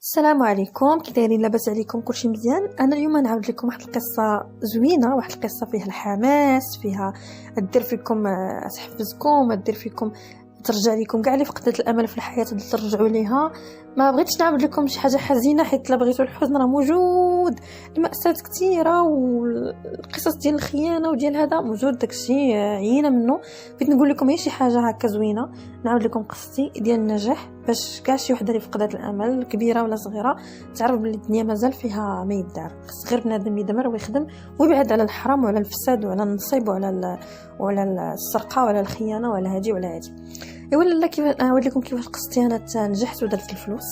السلام عليكم، كي دايرين؟ لاباس عليكم؟ كلشي مزيان؟ انا اليوم نعاود لكم واحد القصه زوينه، واحد القصه فيها الحماس، فيها دير فيكم تحفزكم، دير فيكم ترجع لكم كاع اللي فقدت الامل في الحياه ترجعوا ليها. ما بغيتش نعاود لكم شي حاجه حزينه، حيت لا بغيتوا الحزن راه موجود، المأساة كثيره والقصص ديال الخيانه وديال هذا موجود، داكشي عيينا منه. بغيت نقول لكم هي شي حاجه هكا زوينه، نعاود لكم قصتي ديال النجاح، باش كاع شي وحده اللي فقدت الامل كبيره ولا صغيره تعرف بلي الدنيا مازال فيها ما يدار. خص غير بنادم يدمر ويخدم ويبعد على الحرام وعلى الفساد وعلى النصيب وعلى السرقه وعلى الخيانه وعلى هادي وعلى هادي. ولا كيف نعاود لكم كيفاش قصتي انا نجحت ودرت الفلوس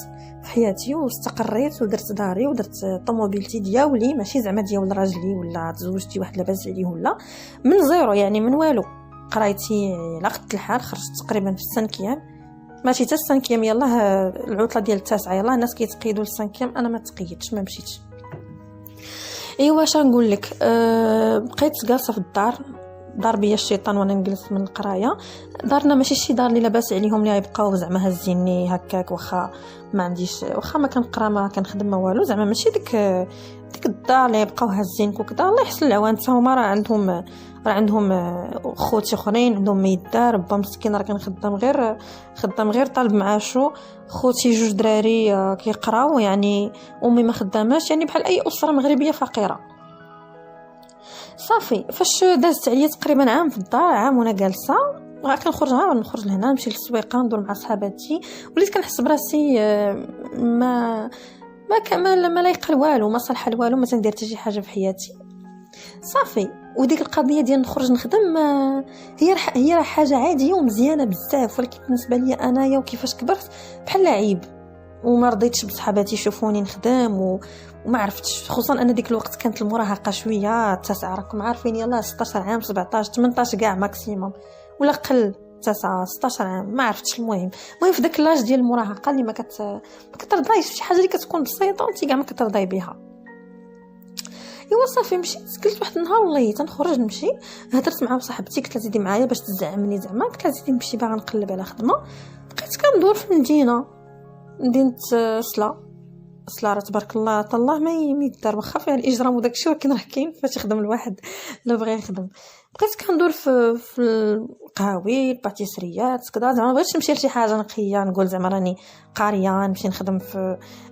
في حياتي واستقريت ودرت داري ودرت طوموبيلتي ديالي، ماشي زعما ديال راجلي ولا تزوجتي واحد لاباس عليه، ولا من زيرو يعني من والو. قرايتي على قد الحال، خرجت تقريبا في السنكيام، ماشي حتى السنكيام، يلاه العطله ديال التاسعه، يلاه الناس كيتقيدوا للسنكيام، انا ما تقيدتش، ما مشيتش. ايوا واش نقول لك، بقيت جالسه في الدار، دار بيا الشيطان وانا نجلس من القرايه. دارنا ماشي شي دار اللي لاباس عليهم اللي يبقاو زعما هزيني هكاك، واخا ما عنديش، واخا ما كنقرا ما كنخدم ما والو، زعما ماشي ديك الدار اللي يبقاو هزينك وكذا. الله يحسن العوان، حتى هما راه عندهم خوتي اخرين عندهم ما يدار. با مسكين راه خدام غير طالب معاشو. خوتي جوج دراري كيقراو، يعني امي ما خداماش، يعني بحال اي اسره مغربيه فقيره. صافي فاش دازت عليا تقريبا عام في الدار، عام وانا جالسه كنخرج لهنا، نمشي للسويقه، ندور مع صحاباتي، وليت كنحس براسي ما كمال ما لايقه والو، ما صالحه والو، ما تندير حتى شي حاجه في حياتي. صافي وديك القضيه ديال نخرج نخدم، هي راه حاجه عاديه ومزيانه بزاف، ولكن بالنسبه لي انايا وكيفاش كبرت بحال عيب، وما رضيتش بصحاباتي يشوفوني نخدم وما عرفتش، خصوصا ان ديك الوقت كانت المراهقه شويه، التاسعه راكم عارفين، يلا 16 عام 17 18 كاع ماكسيموم ولا قل، 9 16 عام ما عرفتش. المهم في داك لاج ديال المراهقه اللي ما كترضايش شي حاجه اللي كتكون بسيطه وانت كاع ما كترضاي بها. ايوا صافي مشيت، قلت واحد النهار والله تنخرج نمشي، هضرت مع صاحبتي قلت لها زيدي معايا باش تزعمني، زعما قلت لها زيدي نمشي باغا نقلب على خدمه. بقيت كندور في مدينه سلا راه تبارك الله ما يدار، واخا فيها الاجرام وداكشي، ولكن راه كاين فاش يخدم الواحد لا بغى يخدم. بقيت كندور في القهاوي، الباتيسريات كذا، زعما بغيتش نمشي لشي حاجه نقيه نقول زعما راني قاريه نمشي نخدم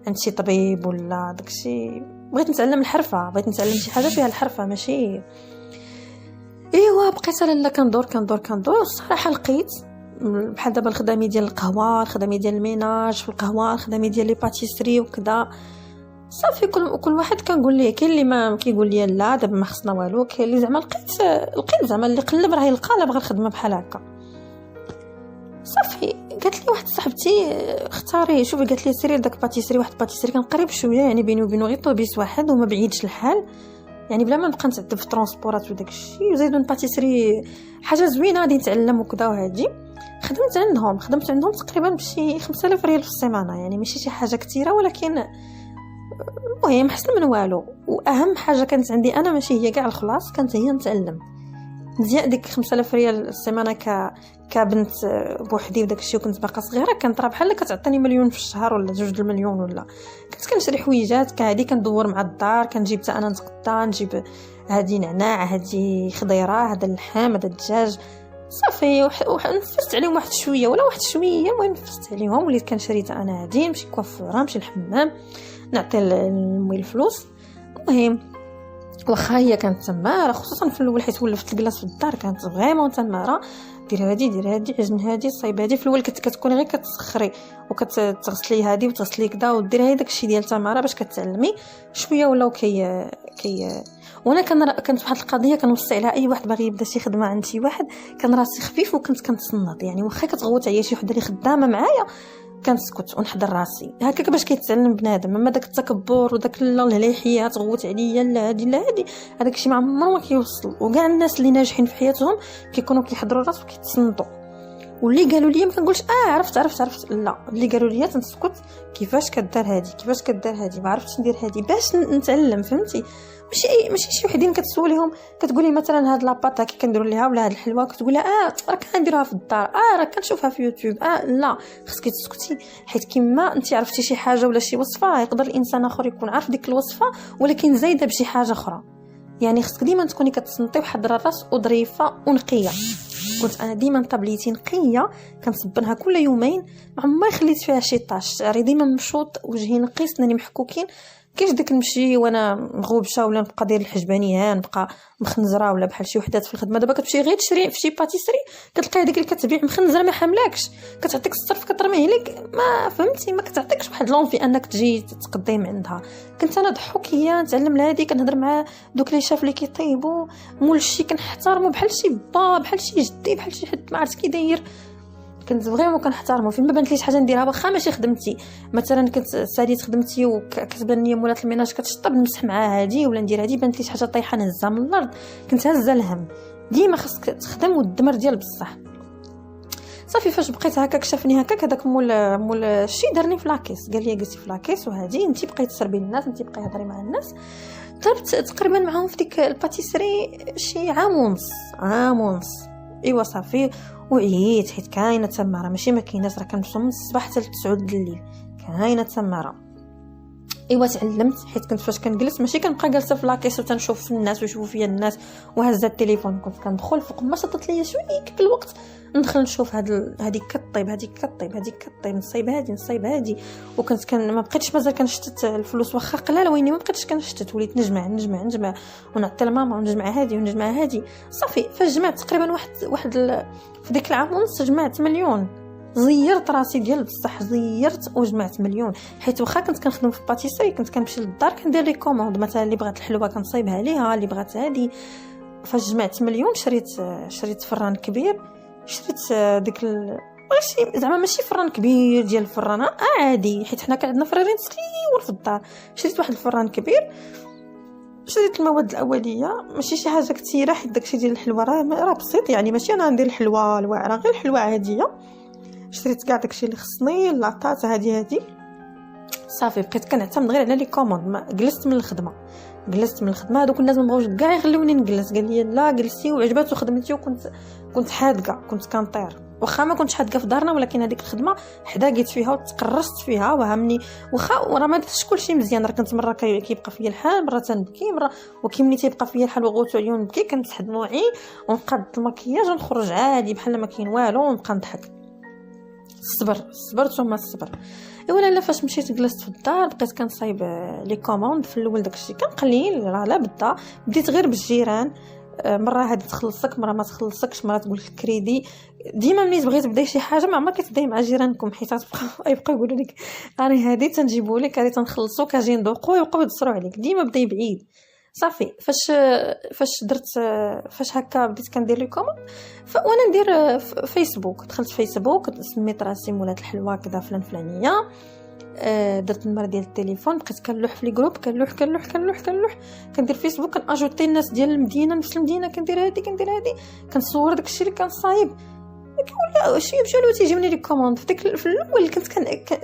عند شي طبيب ولا داكشي. بغيت نتعلم الحرفه، بغيت نتعلم شي حاجه فيها الحرفه ماشي. ايوا بقيت انا كندور الصراحه لقيت بحال دابا الخدامي ديال القهوه، الخدامي ديال الميناج في القهوه، الخدامي ديال لي باتيسري وكذا. صافي كل واحد كنقول ليه، كاين اللي ما كيقول لي لا دابا ما خصنا والو، كاين اللي زعما لقيت زعما اللي قلب راه يلقى، لا بغى الخدمه بحال هكا. صافي قالت لي واحد صاحبتي اختاري، شوفي قالت لي سيري لداك باتيسري، واحد باتيسري كان قريب شويه، يعني بيني وبينه غير طوبيس واحد وما بعيدش الحال، يعني بلا ما نبقى نتعذب في ترونسبورات وداك الشيء، وزيدون باتيسري حاجه زوينه غادي نتعلم وكذا وهادي. خدمت عندهم تقريبا بشي 5000 ريال في السيمانه، يعني ماشي شي حاجه كثيره، ولكن المهم احسن من والو. واهم حاجه كانت عندي انا ماشي هي كاع الخلاص، كانت هي نتعلم مزيان. ديك 5000 ريال السيمانه كبنت بوحدي وداك الشيء، وكنت باقا صغيره، كانت راه بحال كتعطيني مليون في الشهر ولا 2 المليون، ولا كنت كنشري حويجات كهادي، كندور مع الدار، كنجيب حتى انا نتغدى، نجيب هادي نعناع، هادي خضيره، هذا اللحم، هذا الدجاج. صافي نفست عليهم واحد شويه، المهم نفست عليهم، وليت كنشري حتى انا هادي، نمشي كوافوره، نمشي الحمام، نعطي المويل الفلوس. المهم واخا هي كانت تماره، خصوصا في الاول حيت ولفت الكلاص في الدار، كانت فريمون تماره، دير هادي عجن هادي صايب هادي. في الاول كتكوني غير كتسخري وكتغسلي هادي وتغسلي كدا وديري هذاك الشيء ديال تماره باش كتعلمي شويه، ولاو كي وانا كانت واحد القضيه كنوصي عليها اي واحد باغي يبدا شي خدمه عند شي واحد، كان راسي خفيف وكنت كنتصنت، يعني واخا كتغوت عليا شي وحده اللي خدامه معايا كنسكت ونحضر راسي هكاك باش كيتعلم بنادم. اما داك التكبر وداك الهليحيه تغوت عليا لا هادي هذاك الشيء ما عمره ما كيوصل. وكاع الناس اللي ناجحين في حياتهم كيكونوا كيحضروا راسهم وكيتصنتوا. واللي قالوا لي ما كنقولش عرفت لا، اللي قالوا لي تنسكت كيفاش كدار هذه ما عرفتش ندير هذه باش نتعلم. فهمتي؟ ماشي شي وحدين كتسوليهم كتقولي مثلا هاد لاباط كي كنديروا ليها ولا هاد الحلوه كتقولها راه كنديروها في الدار، راه كنشوفها في يوتيوب. لا، خصك تسكتي، حيت كيما انت عرفتي شي حاجه ولا شي وصفه يقدر الانسان اخر يكون عارف ديك الوصفه ولكن زايده بشي حاجه اخرى. يعني خصك ديما تكوني كتصنتي وحضره الراس وظريفه ونقيه. كنت انا ديما طابليتي نقيه كنصبنها كل يومين، ما عمري خليت فيها شي طاش، شعري ديما مشوط، وجهي نقي، سناني محكوكين. كيفاش داك نمشي وانا مغوبشه ولا نبقى داير الحجبانيه نبقى مخنزره ولا بحال شي وحدات في الخدمه. دابا كتمشي غير تشري في شي باتيسري كتلقاي ديك اللي كتبيع مخنزره ما حاملاكش، كتعطيك الصرف كترميه لك، ما فهمتي، ما كتعطيكش واحد لونفي انك تجي تقدم عندها. كنت انا ضحوكيه نتعلم لهادي، كنهضر مع دوك لي شاف اللي كيطيبوا مول الشي كنحترمو بحال شي با، بحال شي جدي، بحال شي حد ما عرفت كي داير. كنت فريمون كنحترمو فين ما بانت لي شي حاجه نديرها واخا ماشي خدمتي. مثلا كنت ساليت خدمتي وكتبان لي مولات الميناج كتشطب نمسح معاها هادي ولا ندير هادي، بانت لي شي حاجه طايحه نهزها من الارض كنت هازه الهم. ديما خاصك تخدم والدمر ديال بصح. صافي فاش بقيت هكاك شافني هكاك هذاك مول الشي دارني في لاكيس، قال لي جلسي في لاكيس وهادي انت بقيتي تسربي الناس، انت بقيتي تهضري مع الناس. ضربت تقريبا معاهم في ديك الباتيسري شي عام ونص. ايوا صافي وعييت حيت كاينه تماره، ماشي ما كايناش، راه كنمشيو من الصباح حتى ل 9 د الليل كاينه تماره. ايوا تعلمت حيت كنت فاش كنجلس ماشي كنبقى جالسه في لاكيس وتنشوف في الناس ويشوفوا فيا الناس وهزه التليفون، كنت كندخل فوق ما شطت ليا شويه كيك الوقت ندخل نشوف هذيك كطيب نصيب هذه. وكنت ما بقيتش مازال كنشتت الفلوس واخا قلال، ويني ما بقيتش كنشتت، وليت نجمع ونعطي لماما ونجمع هذه. صافي فاش جمعت تقريبا واحد في ديك العام ونص جمعت مليون. زيرت راسي ديال بصح، زيرت وجمعت مليون. حيت واخا كنت كنخدم في باتيسري كنت كنمشي للدار كندير لي كوموند، مثلا اللي بغات الحلوه كنصايبها ليها، اللي بغات هذه. فاش جمعت مليون شريت فران كبير، شريت ديك ماشي زعما ماشي فران كبير ديال الفرانه عادي، حيت حنا كان عندنا فرارين صغيور في الدار. شريت واحد الفران كبير، شريت المواد الاوليه، ماشي شي حاجه كثيره حيت داكشي ديال الحلوه راه بسيط، يعني ماشي انا ندير الحلوه الواعره، غير الحلوه عاديه. شريت كاع داكشي اللي خصني، لاطات هذه صافي. بقيت كنعتمد غير على لي كوموند. جلست من الخدمه هذوك الناس ما بغاوش كاع يخلوني نجلس، قال لي لا جلسي، وعجباتو خدمتي. وكنت حادقه، كنت كنطير واخا ما كنتش حادقه في دارنا، ولكن هذيك الخدمه حداقيت فيها وتقرصت فيها وهمني. واخا وراه ما درتش كلشي مزيان، راه كنت مره كيبقى فيا الحال، مره تنبكي، مره وكيمني تيبقى فيا الحال وغوت عيون نبكي، كنسحب دموعي ونقاد المكياج ونخرج عادي بحال ما كاين والو ونبقى نضحك. صبرت ثم الصبر. لا فاش مشيت جلست في الدار بقيت كنصايب لي كوموند. في الاول داكشي كان قليل، راه لا بدا بديت غير بالجيران، مره هذه تخلصك مره ما تخلصكش، مره تقول لك كريدي. ديما ملي تبغي تبداي شي حاجه ما عمرك كتبداي مع جيرانكم، حيت يبقاو يقولوا لك راني هذه تنجيبوا لك، هذه تنخلصوك، اجي ندوقوا، يبقاو يدسروا عليك. ديما بداي بعيد. صافي فاش هكا بديت كندير لكم وانا ندير فيسبوك. دخلت فيسبوك، سميت راسي مولات الحلوه كذا فلانيه. درت النمر ديال التليفون، بقيت كنلوح في لي جروب، كنلوح كندير فيسبوك، كناجوتي الناس ديال المدينه، نفس المدينه، كندير هذه كنصور داكشي اللي كنصايب. ولا شي مشاو تيجيوني لي كوموند. في الاول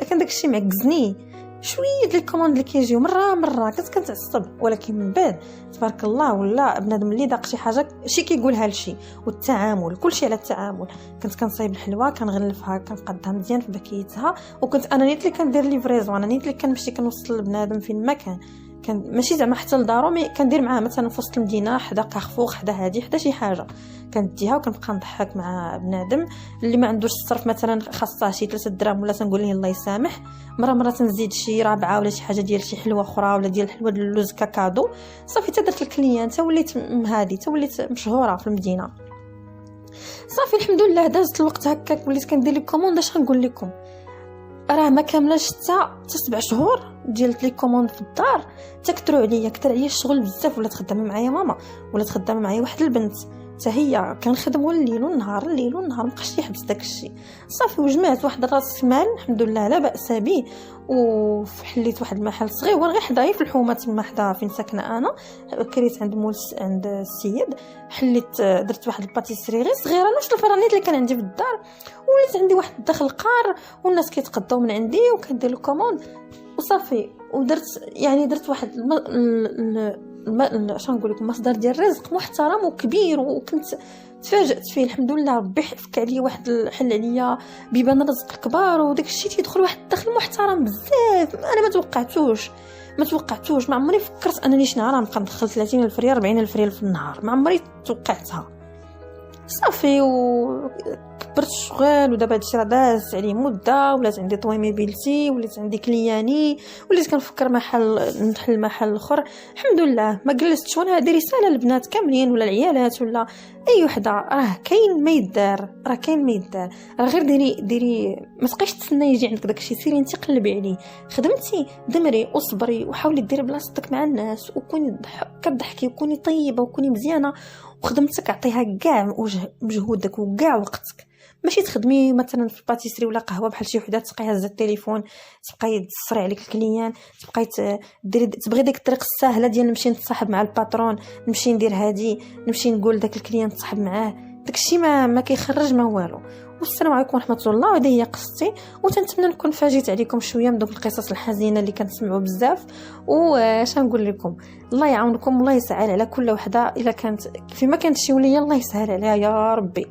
كان داكشي معكزني شويه ديال الكوموند اللي كيجيو مره كنت كنتعصب، ولكن من بعد تبارك الله ولا بنادم اللي داق شي حاجه شي كيقولها لشي. والتعامل كلشي على التعامل. كنت كنصايب الحلوه، كنغلفها، كنقادها مزيان في باكيتها، وكنت انا نيت اللي كندير ليفريزون، انا نيت اللي كنمشي كنوصل لبنادم فين ما كان ماشي زعما حتى لدارو، مي كندير معاه مثلا في وسط المدينه، حدا كارفور، حدا شي حاجه، كنديها وكنبقى نضحك مع بنادم اللي ما عندوش الصرف، مثلا خاصه شي 3 دراهم ولا تنقول ليه الله يسامح، مره تنزيد شي رابعه ولا شي حاجه ديال شي حلوه اخرى ولا ديال الحلوه ديال اللوز كاكادو. صافي درت الكليانت، وليت هادي وليت مشهوره في المدينه. صافي الحمد لله دازت الوقت هكاك، وليت كندير لي كوموند. اش غنقول لكم، راه ما كاملاش حتى 7 شهور ديال لي كوموند في الدار، كثر عليا الشغل بزاف. ولا تخدم معايا ماما، ولا تخدم معايا واحد البنت، حتى هي كنخدموا الليل والنهار الليل والنهار، مابقاش يحبس داكشي. صافي وجمعت واحد راس المال الحمد لله لا باس به، وحليت واحد المحل صغير غير حدايا في الحومه تما حدا فين ساكنه انا، كريت عند عند السيد، حليت درت واحد الباتيسري غير صغيره نفس الفرانيت اللي كان عندي في الدار، وليت عندي واحد الدخل قار والناس كيتقداو من عندي وكندير الكوموند وصافي. درت واحد شنو نقول لكم مصدر ديال الرزق محترم وكبير، وكنت تفاجأت فيه الحمد لله. ربي فك عليا واحد الحل عليا بيبان رزق كبار، وداك الشيء تيدخل واحد الدخل محترم بزاف. انا ما توقعتوش ما عمري فكرت انني شي نهار نبقى ندخل 30,000 ريال 40,000 ريال في النهار، ما عمري توقعتها. صافي وكبرت الشغل، ودابا هادشي راه داز عليه مده، ولات عندي طويميبيلتي، ولات عندي كلياني، وليت كنفكر نحل محل اخر. الحمد لله ما جلستش. وانا هذه رساله للبنات كاملين ولا العيالات ولا اي وحده، راه كاين ما يدار، راه غير ديري ما تبقايش تسنى يجي عندك داكشي، سيري انت قلبي عليه، خدمتي دمري وصبري وحاولي ديري بلاصتك مع الناس، وكوني كضحكي وكوني طيبه وكوني مزيانه، وخدمتك عطيها كاع مجهودك وكاع وقتك. ماشي تخدمي مثلا في باتيسري ولا قهوه بحال شي وحده تبقاي هزه التليفون، تبقاي تصري عليك الكليان، تبقاي تبغي ديك الطريق السهله ديال نمشي نتصاحب مع الباترون، نمشي ندير هادي، نمشي نقول داك الكليان نتصاحب معاه، داكشي ما كيخرج ما والو. والسلام عليكم ورحمه الله. وهذه هي قصتي، وتنتمنى نكون فاجئت عليكم شويه من دوك القصص الحزينه اللي كنسمعوا بزاف. واش نقول لكم، الله يعاونكم، الله يسهل على كل وحده، الا كانت فيما كانت شي وليه الله يسهل عليها يا ربي.